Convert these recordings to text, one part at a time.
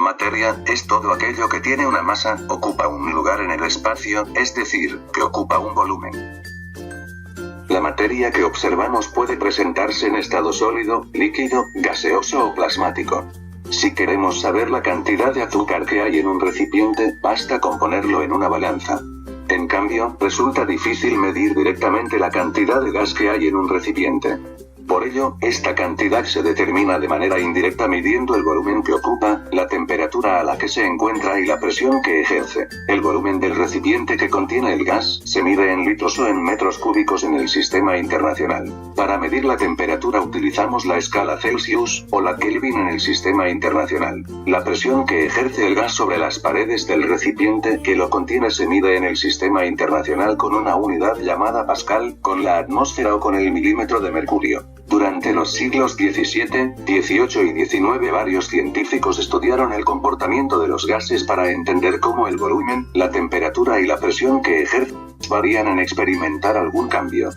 Materia es todo aquello que tiene una masa, ocupa un lugar en el espacio, es decir, que ocupa un volumen. La materia que observamos puede presentarse en estado sólido, líquido, gaseoso o plasmático. Si queremos saber la cantidad de azúcar que hay en un recipiente, basta con ponerlo en una balanza. En cambio, resulta difícil medir directamente la cantidad de gas que hay en un recipiente. Por ello, esta cantidad se determina de manera indirecta midiendo el volumen que ocupa, la temperatura a la que se encuentra y la presión que ejerce. El volumen del recipiente que contiene el gas se mide en litros o en metros cúbicos en el sistema internacional. Para medir la temperatura utilizamos la escala Celsius o la Kelvin en el sistema internacional. La presión que ejerce el gas sobre las paredes del recipiente que lo contiene se mide en el sistema internacional con una unidad llamada Pascal, con la atmósfera o con el milímetro de mercurio. Durante los siglos XVII, XVIII y XIX varios científicos estudiaron el comportamiento de los gases para entender cómo el volumen, la temperatura y la presión que ejercen varían en experimentar algún cambio.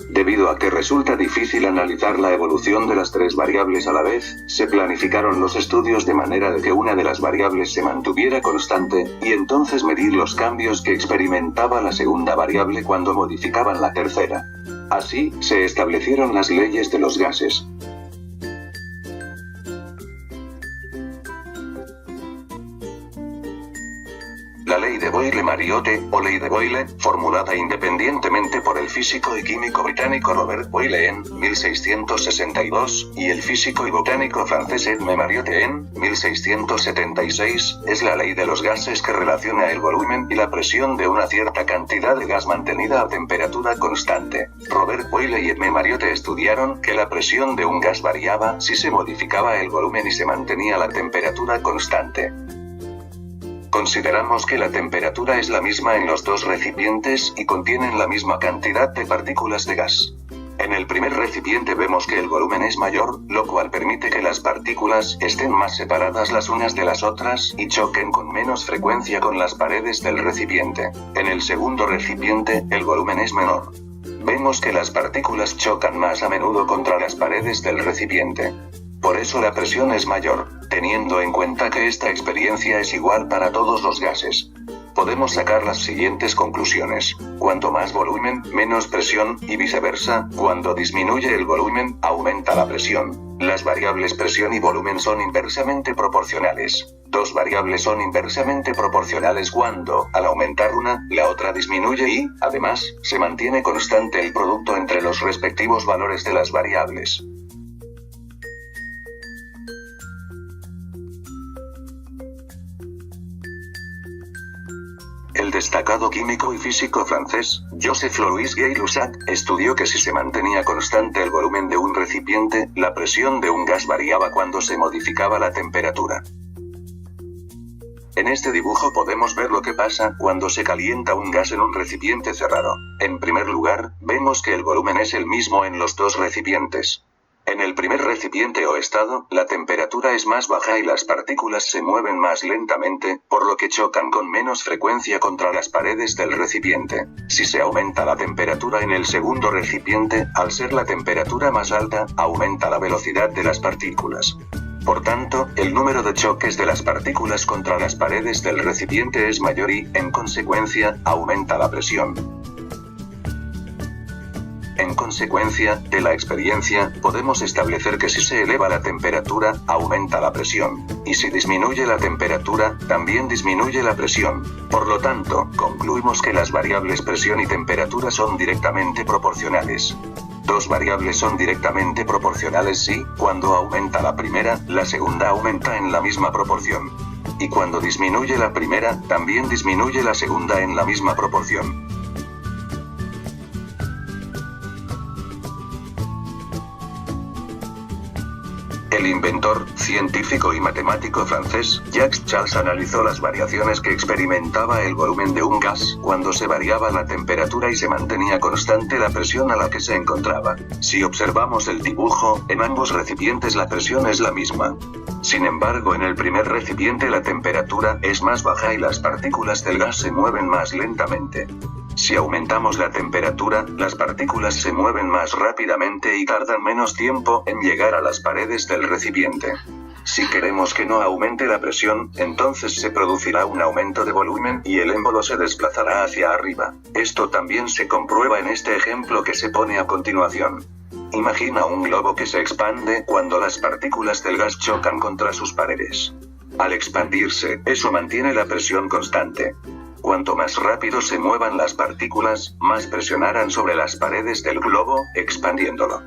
Debido a que resulta difícil analizar la evolución de las tres variables a la vez, se planificaron los estudios de manera de que una de las variables se mantuviera constante, y entonces medir los cambios que experimentaba la segunda variable cuando modificaban la tercera. Así, se establecieron las leyes de los gases. La ley de Boyle-Mariotte, o ley de Boyle, formulada independientemente por el físico y químico británico Robert Boyle en 1662, y el físico y botánico francés Edme Mariotte en 1676, es la ley de los gases que relaciona el volumen y la presión de una cierta cantidad de gas mantenida a temperatura constante. Robert Boyle y Edme Mariotte estudiaron que la presión de un gas variaba si se modificaba el volumen y se mantenía la temperatura constante. Consideramos que la temperatura es la misma en los dos recipientes y contienen la misma cantidad de partículas de gas. En el primer recipiente vemos que el volumen es mayor, lo cual permite que las partículas estén más separadas las unas de las otras y choquen con menos frecuencia con las paredes del recipiente. En el segundo recipiente, el volumen es menor. Vemos que las partículas chocan más a menudo contra las paredes del recipiente. Por eso la presión es mayor, teniendo en cuenta que esta experiencia es igual para todos los gases. Podemos sacar las siguientes conclusiones. Cuanto más volumen, menos presión, y viceversa, cuando disminuye el volumen, aumenta la presión. Las variables presión y volumen son inversamente proporcionales. Dos variables son inversamente proporcionales cuando, al aumentar una, la otra disminuye y, además, se mantiene constante el producto entre los respectivos valores de las variables. El destacado químico y físico francés, Joseph-Louis Gay-Lussac, estudió que si se mantenía constante el volumen de un recipiente, la presión de un gas variaba cuando se modificaba la temperatura. En este dibujo podemos ver lo que pasa cuando se calienta un gas en un recipiente cerrado. En primer lugar, vemos que el volumen es el mismo en los dos recipientes. En el primer recipiente o estado, la temperatura es más baja y las partículas se mueven más lentamente, por lo que chocan con menos frecuencia contra las paredes del recipiente. Si se aumenta la temperatura en el segundo recipiente, al ser la temperatura más alta, aumenta la velocidad de las partículas. Por tanto, el número de choques de las partículas contra las paredes del recipiente es mayor y, en consecuencia, aumenta la presión. En consecuencia, de la experiencia, podemos establecer que si se eleva la temperatura, aumenta la presión. Y si disminuye la temperatura, también disminuye la presión. Por lo tanto, concluimos que las variables presión y temperatura son directamente proporcionales. Dos variables son directamente proporcionales si, cuando aumenta la primera, la segunda aumenta en la misma proporción. Y cuando disminuye la primera, también disminuye la segunda en la misma proporción. El inventor, científico y matemático francés, Jacques Charles analizó las variaciones que experimentaba el volumen de un gas cuando se variaba la temperatura y se mantenía constante la presión a la que se encontraba. Si observamos el dibujo, en ambos recipientes la presión es la misma. Sin embargo, en el primer recipiente la temperatura es más baja y las partículas del gas se mueven más lentamente. Si aumentamos la temperatura, las partículas se mueven más rápidamente y tardan menos tiempo en llegar a las paredes del recipiente. Si queremos que no aumente la presión, entonces se producirá un aumento de volumen y el émbolo se desplazará hacia arriba. Esto también se comprueba en este ejemplo que se pone a continuación. Imagina un globo que se expande cuando las partículas del gas chocan contra sus paredes. Al expandirse, eso mantiene la presión constante. Cuanto más rápido se muevan las partículas, más presionarán sobre las paredes del globo, expandiéndolo.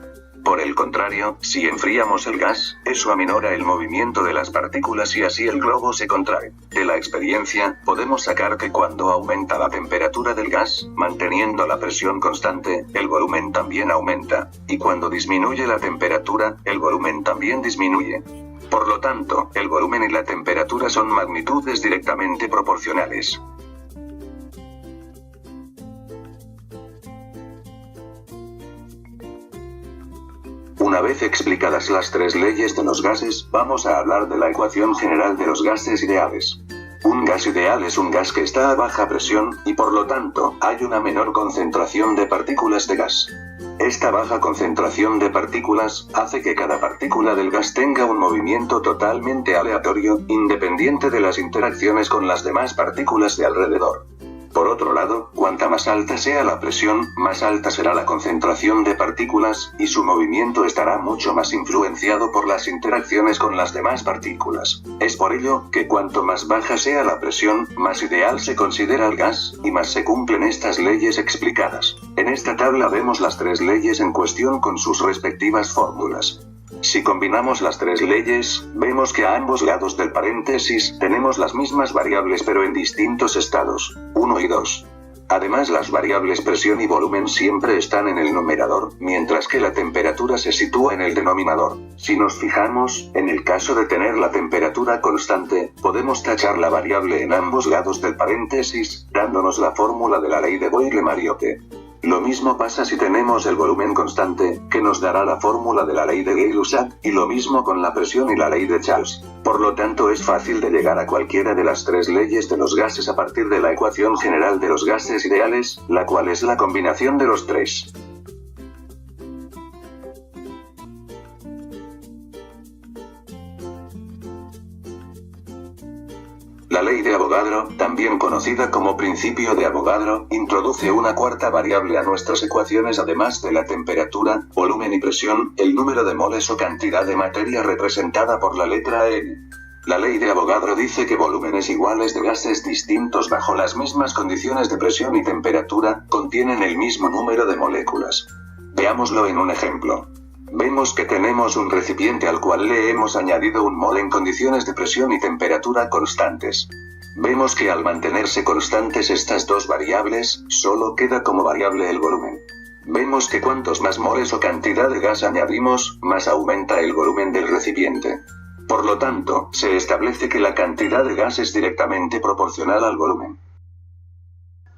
Por el contrario, si enfriamos el gas, eso aminora el movimiento de las partículas y así el globo se contrae. De la experiencia, podemos sacar que cuando aumenta la temperatura del gas, manteniendo la presión constante, el volumen también aumenta. Y cuando disminuye la temperatura, el volumen también disminuye. Por lo tanto, el volumen y la temperatura son magnitudes directamente proporcionales. Una vez explicadas las tres leyes de los gases, vamos a hablar de la ecuación general de los gases ideales. Un gas ideal es un gas que está a baja presión, y por lo tanto, hay una menor concentración de partículas de gas. Esta baja concentración de partículas hace que cada partícula del gas tenga un movimiento totalmente aleatorio, independiente de las interacciones con las demás partículas de alrededor. Por otro lado, cuanta más alta sea la presión, más alta será la concentración de partículas, y su movimiento estará mucho más influenciado por las interacciones con las demás partículas. Es por ello, que cuanto más baja sea la presión, más ideal se considera el gas, y más se cumplen estas leyes explicadas. En esta tabla vemos las tres leyes en cuestión con sus respectivas fórmulas. Si combinamos las tres leyes, vemos que a ambos lados del paréntesis tenemos las mismas variables pero en distintos estados, 1 y 2. Además, las variables presión y volumen siempre están en el numerador, mientras que la temperatura se sitúa en el denominador. Si nos fijamos, en el caso de tener la temperatura constante, podemos tachar la variable en ambos lados del paréntesis, dándonos la fórmula de la ley de Boyle-Mariotte. Lo mismo pasa si tenemos el volumen constante, que nos dará la fórmula de la ley de Gay-Lussac, y lo mismo con la presión y la ley de Charles. Por lo tanto, es fácil de llegar a cualquiera de las tres leyes de los gases a partir de la ecuación general de los gases ideales, la cual es la combinación de los tres. La ley de Avogadro, también conocida como principio de Avogadro, introduce una cuarta variable a nuestras ecuaciones además de la temperatura, volumen y presión, el número de moles o cantidad de materia representada por la letra N. La ley de Avogadro dice que volúmenes iguales de gases distintos bajo las mismas condiciones de presión y temperatura, contienen el mismo número de moléculas. Veámoslo en un ejemplo. Vemos que tenemos un recipiente al cual le hemos añadido un mol en condiciones de presión y temperatura constantes. Vemos que al mantenerse constantes estas dos variables, solo queda como variable el volumen. Vemos que cuantos más moles o cantidad de gas añadimos, más aumenta el volumen del recipiente. Por lo tanto, se establece que la cantidad de gas es directamente proporcional al volumen.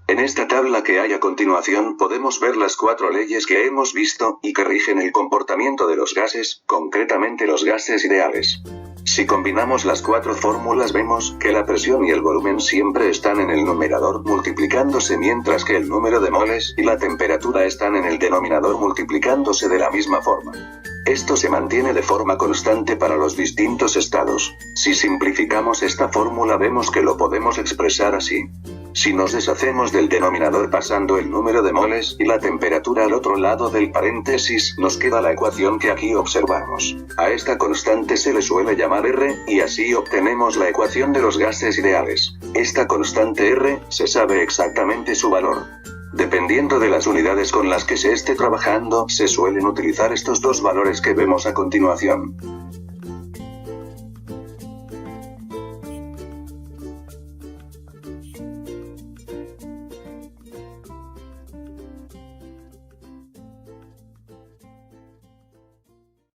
En esta tabla que hay a continuación podemos ver las cuatro leyes que hemos visto, y que rigen el comportamiento de los gases, concretamente los gases ideales. Si combinamos las cuatro fórmulas vemos que la presión y el volumen siempre están en el numerador multiplicándose mientras que el número de moles y la temperatura están en el denominador multiplicándose de la misma forma. Esto se mantiene de forma constante para los distintos estados. Si simplificamos esta fórmula vemos que lo podemos expresar así. Si nos deshacemos del denominador pasando el número de moles y la temperatura al otro lado del paréntesis, nos queda la ecuación que aquí observamos. A esta constante se le suele llamar R, y así obtenemos la ecuación de los gases ideales. Esta constante R, se sabe exactamente su valor. Dependiendo de las unidades con las que se esté trabajando, se suelen utilizar estos dos valores que vemos a continuación.